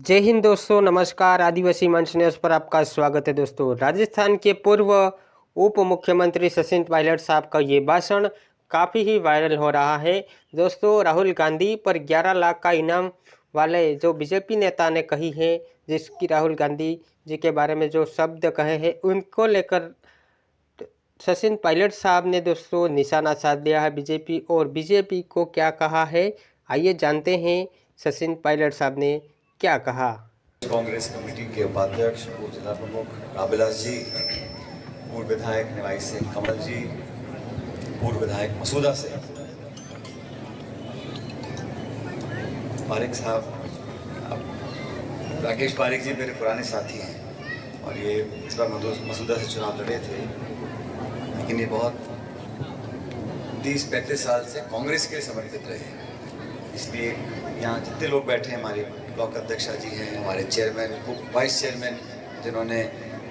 जय हिंद दोस्तों, नमस्कार। आदिवासी मंच न्यूज़ पर आपका स्वागत है। दोस्तों, राजस्थान के पूर्व उप मुख्यमंत्री सचिन पायलट साहब का ये भाषण काफ़ी ही वायरल हो रहा है। दोस्तों, राहुल गांधी पर 11 लाख का इनाम वाले जो बीजेपी नेता ने कही है, जिसकी राहुल गांधी जी के बारे में जो शब्द कहे हैं, उनको लेकर सचिन पायलट साहब ने दोस्तों निशाना साध दिया है बीजेपी। और बीजेपी को क्या कहा है, आइए जानते हैं सचिन पायलट साहब ने क्या कहा। कांग्रेस कमेटी के उपाध्यक्ष पूर्व जिला प्रमुख राबिलास जी, पूर्व विधायक निवाई सिंह कमल जी, पूर्व विधायक मसूदा से पारिक साहब, राकेश पारिक जी मेरे पुराने साथी हैं और ये इस बार मसूदा से चुनाव लड़े थे, लेकिन ये बहुत 30-35 साल से कांग्रेस के लिए समर्पित रहे। इसलिए यहाँ जितने लोग बैठे हैं, हमारे ब्लॉक अध्यक्षा जी हैं, हमारे चेयरमैन, वाइस चेयरमैन, जिन्होंने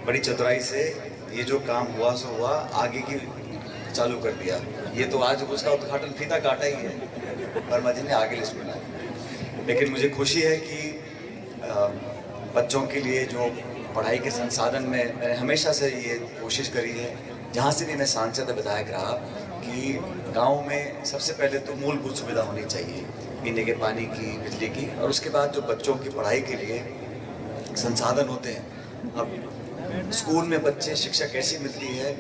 बड़ी चतुराई से ये जो काम हुआ सो हुआ आगे की चालू कर दिया। ये तो आज उसका उद्घाटन फीता काटा ही है, वर्मा जी ने आगे लिस्ट बनाई। लेकिन मुझे खुशी है कि बच्चों के लिए जो पढ़ाई के संसाधन में मैंने हमेशा से ये कोशिश करी है, जहाँ से भी मैं सांसद विधायक रहा, कि गाँव में सबसे पहले तो मूलभूत सुविधा होनी चाहिए, पीने के पानी की, बिजली की, और उसके बाद जो बच्चों की पढ़ाई के लिए संसाधन होते हैं। अब स्कूल में बच्चे शिक्षा कैसी मिलती है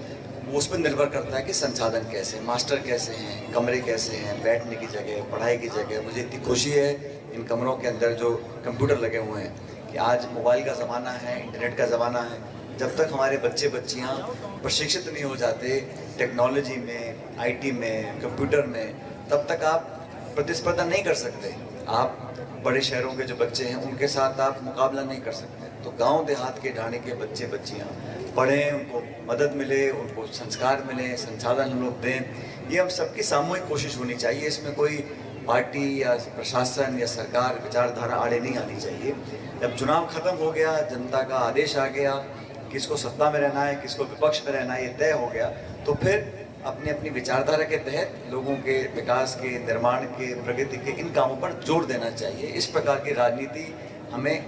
वो उस पर निर्भर करता है कि संसाधन कैसे हैं, मास्टर कैसे हैं, कमरे कैसे हैं, बैठने की जगह, पढ़ाई की जगह। मुझे इतनी खुशी है इन कमरों के अंदर जो कंप्यूटर लगे हुए हैं, कि आज मोबाइल का ज़माना है, इंटरनेट का ज़माना है। जब तक हमारे बच्चे बच्चियाँ प्रशिक्षित नहीं हो जाते टेक्नोलॉजी में, आईटी में, कंप्यूटर में, तब तक आप प्रतिस्पर्धा नहीं कर सकते। आप बड़े शहरों के जो बच्चे हैं उनके साथ आप मुकाबला नहीं कर सकते। तो गांव देहात के ढाणे के बच्चे बच्चियां पढ़ें, उनको मदद मिले, उनको संस्कार मिले, संसाधन हम लोग दें। ये हम सबकी सामूहिक कोशिश होनी चाहिए। इसमें कोई पार्टी या प्रशासन या सरकार विचारधारा आड़े नहीं आनी चाहिए। जब चुनाव खत्म हो गया, जनता का आदेश आ गया, किसको सत्ता में रहना है, किसको विपक्ष में रहना है, ये तय हो गया, तो फिर अपनी अपनी विचारधारा के तहत लोगों के विकास के, निर्माण के, प्रगति के इन कामों पर जोर देना चाहिए। इस प्रकार की राजनीति हमें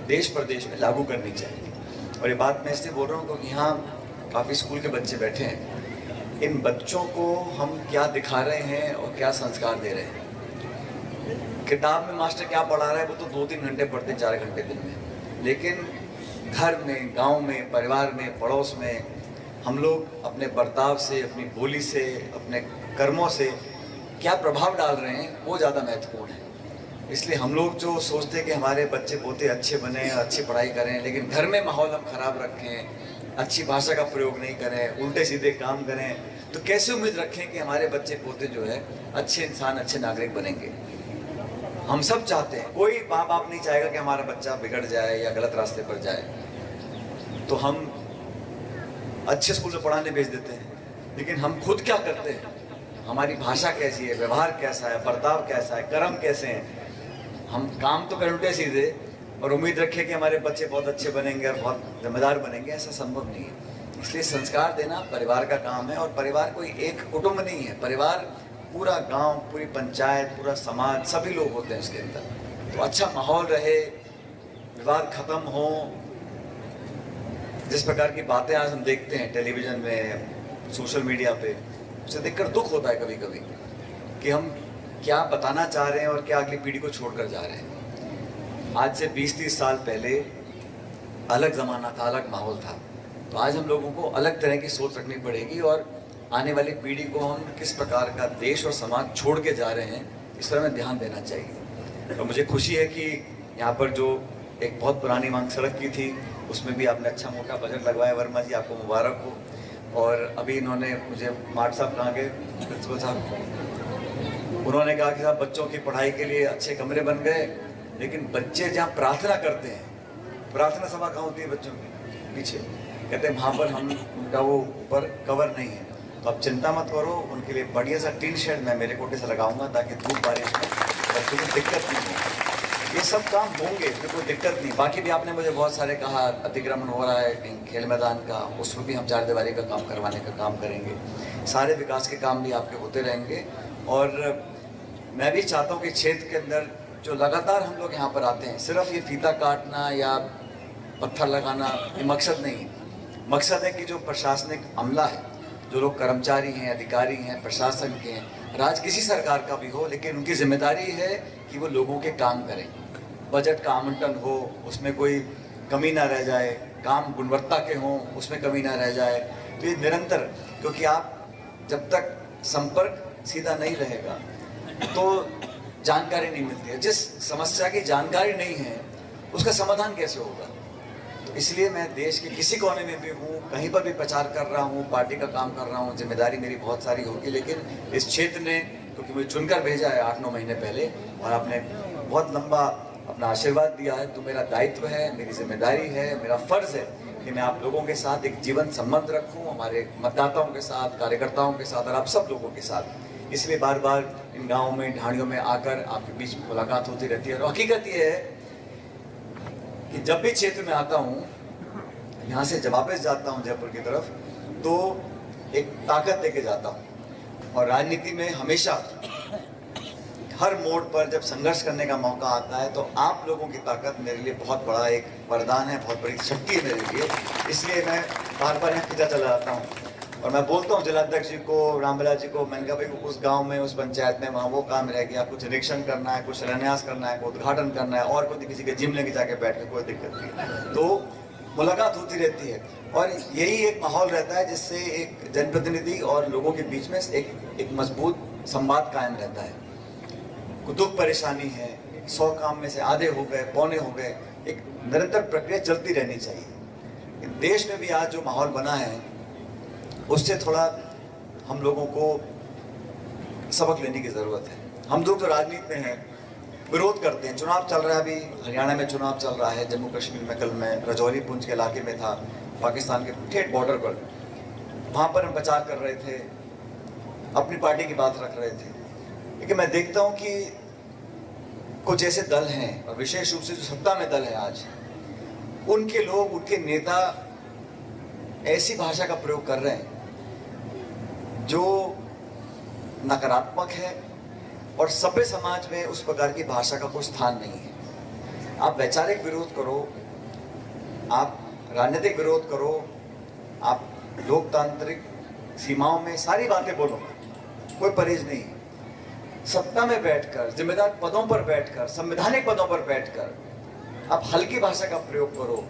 देश प्रदेश में लागू करनी चाहिए। और ये बात मैं इसलिए बोल रहा हूँ क्योंकि यहाँ काफ़ी स्कूल के बच्चे बैठे हैं। इन बच्चों को हम क्या दिखा रहे हैं और क्या संस्कार दे रहे हैं। किताब में मास्टर क्या पढ़ा रहा है वो तो 2-3 घंटे पढ़ते हैं, 4 घंटे दिन में, लेकिन घर में, गाँव में, परिवार में, पड़ोस में हम लोग अपने बर्ताव से, अपनी बोली से, अपने कर्मों से क्या प्रभाव डाल रहे हैं वो ज़्यादा महत्वपूर्ण है। इसलिए हम लोग जो सोचते हैं कि हमारे बच्चे पोते अच्छे बने, अच्छी पढ़ाई करें, लेकिन घर में माहौल हम खराब रखें, अच्छी भाषा का प्रयोग नहीं करें, उल्टे सीधे काम करें, तो कैसे उम्मीद रखें कि हमारे बच्चे पोते जो है अच्छे इंसान, अच्छे नागरिक बनेंगे। हम सब चाहते हैं, कोई माँ बाप नहीं चाहेगा कि हमारा बच्चा बिगड़ जाए या गलत रास्ते पर जाए। तो हम अच्छे स्कूल में पढ़ाने भेज देते हैं, लेकिन हम खुद क्या करते हैं, हमारी भाषा कैसी है, व्यवहार कैसा है, बर्ताव कैसा है, कर्म कैसे हैं। हम काम तो कर उल्टे सीधे और उम्मीद रखें कि हमारे बच्चे बहुत अच्छे बनेंगे और बहुत जिम्मेदार बनेंगे, ऐसा संभव नहीं है। इसलिए संस्कार देना परिवार का काम है, और परिवार कोई एक कुटुंब नहीं है। परिवार पूरा गांव, पूरी पंचायत, पूरा समाज, सभी लोग होते हैं उसके अंदर। तो अच्छा माहौल रहे, विवाद खत्म हो। जिस प्रकार की बातें आज हम देखते हैं टेलीविज़न में, सोशल मीडिया पे, उसे देखकर दुख होता है कभी कभी कि हम क्या बताना चाह रहे हैं और क्या अगली पीढ़ी को छोड़कर जा रहे हैं। आज से 20-30 साल पहले अलग ज़माना था, अलग माहौल था। तो आज हम लोगों को अलग तरह की सोच रखनी पड़ेगी, और आने वाली पीढ़ी को हम किस प्रकार का देश और समाज छोड़ के जा रहे हैं, इस पर हमें ध्यान देना चाहिए। तो मुझे खुशी है कि यहाँ पर जो एक बहुत पुरानी मांग सड़क की थी, उसमें भी आपने अच्छा मोटा बजट लगवाया। वर्मा जी, आपको मुबारक हो। और अभी इन्होंने मुझे मार्ट साहब कहाँ गए, प्रिंसिपल साहब, उन्होंने कहा कि साहब बच्चों की पढ़ाई के लिए अच्छे कमरे बन गए, लेकिन बच्चे जहाँ प्रार्थना करते हैं, प्रार्थना सभा कहाँ होती है बच्चों की पीछे, कहते हैं वहाँ पर हम उनका वो ऊपर कवर नहीं है। तो आप चिंता मत करो, उनके लिए बढ़िया सा टीन शेड मैं मेरे कोटे से लगाऊंगा, ताकि धूप बारिश में बच्चों को दिक्कत नहीं हो। ये सब काम होंगे, तो कोई दिक्कत नहीं। बाकी भी आपने मुझे बहुत सारे कहा, अतिक्रमण हो रहा है कहीं खेल मैदान का, उसमें भी हम चार दीवारी का काम करवाने का काम करेंगे। सारे विकास के काम भी आपके होते रहेंगे। और मैं भी चाहता हूँ कि क्षेत्र के अंदर जो लगातार हम लोग यहाँ पर आते हैं, सिर्फ ये फीता काटना या पत्थर लगाना ये मकसद नहीं। मकसद है कि जो प्रशासनिक अमला है, जो लोग कर्मचारी हैं, अधिकारी हैं, प्रशासन के हैं, राज किसी सरकार का भी हो, लेकिन उनकी जिम्मेदारी है कि वो लोगों के काम करें। बजट का आवंटन हो, उसमें कोई कमी ना रह जाए, काम गुणवत्ता के हों, उसमें कमी ना रह जाए। तो ये निरंतर, क्योंकि आप जब तक संपर्क सीधा नहीं रहेगा तो जानकारी नहीं मिलती है। जिस समस्या की जानकारी नहीं है उसका समाधान कैसे होगा? तो इसलिए मैं देश के किसी कोने में भी हूँ, कहीं पर भी प्रचार कर रहा हूँ, पार्टी का काम कर रहा हूँ, जिम्मेदारी मेरी बहुत सारी होगी, लेकिन इस क्षेत्र ने, क्योंकि मुझे चुनकर भेजा है 8-9 महीने पहले और आपने बहुत लंबा अपना आशीर्वाद दिया है, तो मेरा दायित्व है, मेरी जिम्मेदारी है, मेरा फर्ज है कि मैं आप लोगों के साथ एक जीवन संबंध रखूं, हमारे मतदाताओं के साथ, कार्यकर्ताओं के साथ और आप सब लोगों के साथ। इसलिए बार बार इन गाँव में, ढाणियों में आकर आपके बीच मुलाकात होती रहती है। और हकीकत ये है कि जब भी क्षेत्र में आता हूँ, यहाँ से जब वापस जाता हूँ जयपुर की तरफ, तो एक ताकत लेके जाता हूँ। और राजनीति में हमेशा हर मोड़ पर जब संघर्ष करने का मौका आता है, तो आप लोगों की ताकत मेरे लिए बहुत बड़ा एक वरदान है, बहुत बड़ी शक्ति है मेरे लिए। इसलिए मैं बार बार यहाँ खिंचा चला जाता हूँ और मैं बोलता हूँ जिलाध्यक्ष जी को, रामविलास जी को, मैंने कहा भाई उस गांव में, उस पंचायत में वहाँ वो काम रह गया, कुछ निरीक्षण करना है, कुछ शिलान्यास करना है, कोई उद्घाटन करना है, और कोई किसी के जिम लेके जाके बैठ के कोई दिक्कत नहीं। तो मुलाकात होती रहती है और यही एक माहौल रहता है जिससे एक जनप्रतिनिधि और लोगों के बीच में एक मजबूत संवाद कायम रहता है। दुख परेशानी है, 100 काम में से आधे हो गए, पौने हो गए, एक निरंतर प्रक्रिया चलती रहनी चाहिए। देश में भी आज जो माहौल बना है उससे थोड़ा हम लोगों को सबक लेने की जरूरत है। हम लोग जो राजनीति में हैं, विरोध करते हैं, चुनाव चल रहा है, अभी हरियाणा में चुनाव चल रहा है, जम्मू कश्मीर में कल मैं रजौरी पुंछ के इलाके में था, पाकिस्तान के ठेठ बॉर्डर पर, वहाँ पर हम प्रचार कर रहे थे, अपनी पार्टी की बात रख रहे थे। लेकिन मैं देखता हूँ कि कुछ ऐसे दल हैं, और विशेष रूप से जो सत्ता में दल है आज, उनके लोग, उनके नेता ऐसी भाषा का प्रयोग कर रहे हैं जो नकारात्मक है और सभ्य समाज में उस प्रकार की भाषा का कोई स्थान नहीं है। आप वैचारिक विरोध करो, आप राजनीतिक विरोध करो, आप लोकतांत्रिक सीमाओं में सारी बातें बोलो, कोई परहेज नहीं। सत्ता में बैठकर, जिम्मेदार पदों पर बैठकर, संवैधानिक पदों पर बैठकर आप हल्की भाषा का प्रयोग करो।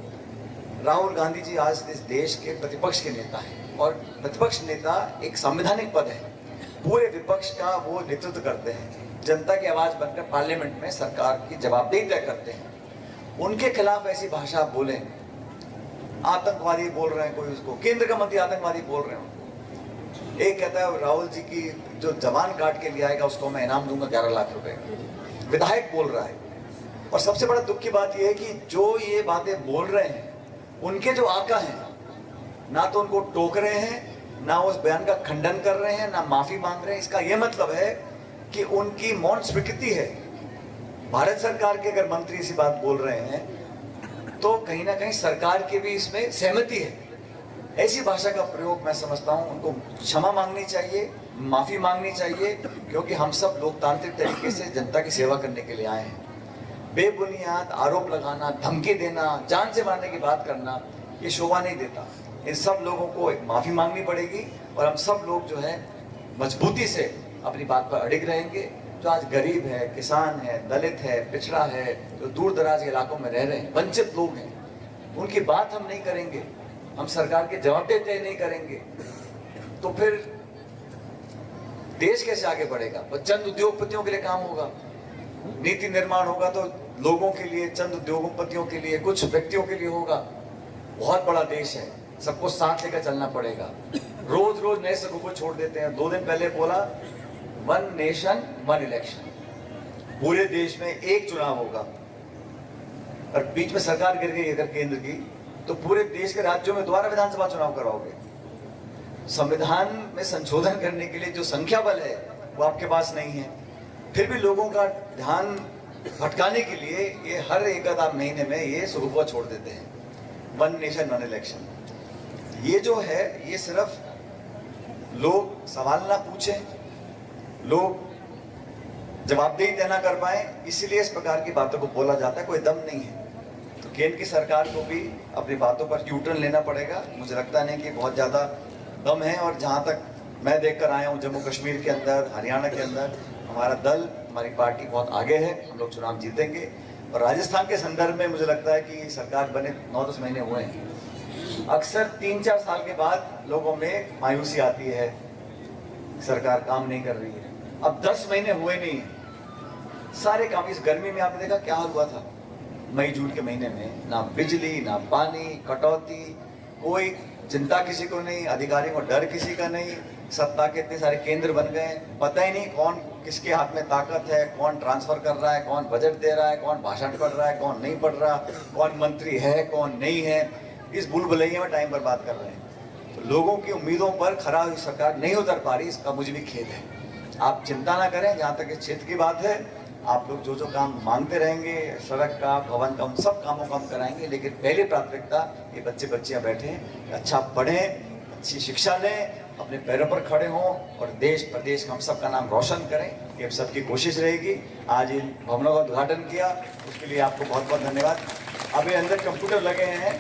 राहुल गांधी जी आज इस देश के प्रतिपक्ष के नेता हैं और प्रतिपक्ष नेता एक संवैधानिक पद है, पूरे विपक्ष का वो नेतृत्व करते हैं, जनता की आवाज बनकर पार्लियामेंट में सरकार की जवाबदेही तय करते हैं। उनके खिलाफ ऐसी भाषा आप बोलें, आतंकवादी बोल रहे हैं, कोई उसको केंद्र का मंत्री आतंकवादी बोल रहे हैं, एक कहता है राहुल जी की जो जवान काट के लिए आएगा उसको मैं इनाम दूंगा 11 लाख रुपए, विधायक बोल रहा है। और सबसे बड़ा दुख की बात यह है कि जो ये बातें बोल रहे हैं उनके जो आका हैं, ना तो उनको टोक रहे हैं, ना उस बयान का खंडन कर रहे हैं, ना माफी मांग रहे हैं। इसका यह मतलब है कि उनकी मौन स्वीकृति है। भारत सरकार के अगर मंत्री इसी बात बोल रहे हैं तो कहीं ना कहीं सरकार की भी इसमें सहमति है। ऐसी भाषा का प्रयोग मैं समझता हूं उनको क्षमा मांगनी चाहिए, माफी मांगनी चाहिए, क्योंकि हम सब लोकतांत्रिक तरीके से जनता की सेवा करने के लिए आए हैं। बेबुनियाद आरोप लगाना, धमकी देना, जान से मारने की बात करना, ये शोभा नहीं देता। इन सब लोगों को एक माफी मांगनी पड़ेगी और हम सब लोग जो है मजबूती से अपनी बात पर अड़िग रहेंगे। जो आज गरीब है, किसान है, दलित है, पिछड़ा है, जो दूर दराज के इलाकों में रह रहे हैं, वंचित लोग हैं, उनकी बात हम नहीं करेंगे, हम सरकार के जवाबदेही तय नहीं करेंगे, तो फिर देश कैसे आगे बढ़ेगा? वो चंद उद्योगपतियों के लिए काम होगा, नीति निर्माण होगा तो लोगों के लिए, चंद उद्योगपतियों के लिए, कुछ व्यक्तियों के लिए होगा। बहुत बड़ा देश है, सबको साथ लेकर चलना पड़ेगा। रोज रोज नए सबको को छोड़ देते हैं। 2 दिन पहले बोला 1 नेशन 1 इलेक्शन, पूरे देश में एक चुनाव होगा, और बीच में सरकार गिर गई अगर केंद्र की, तो पूरे देश के राज्यों में दोबारा विधानसभा चुनाव कराओगे। संविधान में संशोधन करने के लिए जो संख्या बल है वो आपके पास नहीं है, फिर भी लोगों का ध्यान भटकाने के लिए ये हर एक आध महीने में ये सुबह छोड़ देते हैं 1 नेशन 1 इलेक्शन। ये जो है ये सिर्फ लोग सवाल ना पूछें, लोग जवाबदेही तय ना कर पाए, इसीलिए इस प्रकार की बातों को बोला जाता है। कोई दम नहीं है। तो केंद्र की सरकार को भी अपनी बातों पर यू टर्न लेना पड़ेगा। मुझे लगता नहीं कि बहुत ज़्यादा दम है। और जहाँ तक मैं देख कर आया हूँ, जम्मू कश्मीर के अंदर, हरियाणा के अंदर हमारा दल, हमारी पार्टी बहुत आगे है। हम लोग चुनाव जीतेंगे। और राजस्थान के संदर्भ में मुझे लगता है कि सरकार बने 9-10 महीने हुए हैं। अक्सर 3-4 साल के बाद लोगों में मायूसी आती है, सरकार काम नहीं कर रही है। अब 10 महीने हुए नहीं है, सारे काम। इस गर्मी में आपने देखा क्या हाल हुआ था मई जून के महीने में। ना बिजली, ना पानी, कटौती, कोई चिंता किसी को नहीं, अधिकारियों को डर किसी का नहीं। सत्ता के इतने सारे केंद्र बन गए, पता ही नहीं कौन किसके हाथ में ताकत है, कौन ट्रांसफर कर रहा है, कौन बजट दे रहा है, कौन भाषण पढ़ रहा है, कौन नहीं पढ़ रहा, कौन मंत्री है, कौन नहीं है। इस भूलभुलैया में टाइम बर्बाद कर रहे हैं। तो लोगों की उम्मीदों पर खरा सरकार नहीं उतर पा रही, इसका मुझे भी खेद है। आप चिंता ना करें। जहाँ तक इस क्षेत्र की बात है, आप लोग जो जो काम मांगते रहेंगे, सड़क का, भवन का, उन सब कामों को हम कराएंगे। लेकिन पहली प्राथमिकता ये बच्चे बच्चियां बैठे हैं, अच्छा पढ़ें, अच्छी शिक्षा लें, अपने पैरों पर खड़े हों और देश प्रदेश हम सब का नाम रोशन करें। ये सबकी कोशिश रहेगी। आज इन भवनों का उद्घाटन किया, उसके लिए आपको बहुत बहुत धन्यवाद। अभी अंदर कंप्यूटर लगे हैं,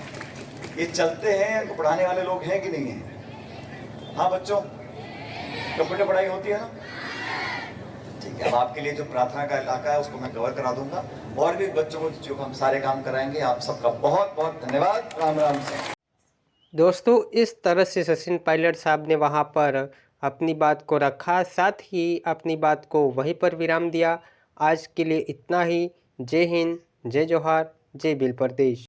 ये चलते हैं, इनको पढ़ाने वाले लोग हैं कि नहीं हैं? हाँ बच्चों, कंप्यूटर पढ़ाई होती है ना? ठीक है। अब आपके लिए जो प्रार्थना का इलाका है उसको मैं कवर करा दूंगा, और भी बच्चों को जो हम सारे काम कराएंगे। आप सबका बहुत बहुत धन्यवाद। राम राम से। दोस्तों, इस तरह से सचिन पायलट साहब ने वहाँ पर अपनी बात को रखा, साथ ही अपनी बात को वहीं पर विराम दिया। आज के लिए इतना ही। जय हिंद, जय जोहार, जय भील प्रदेश।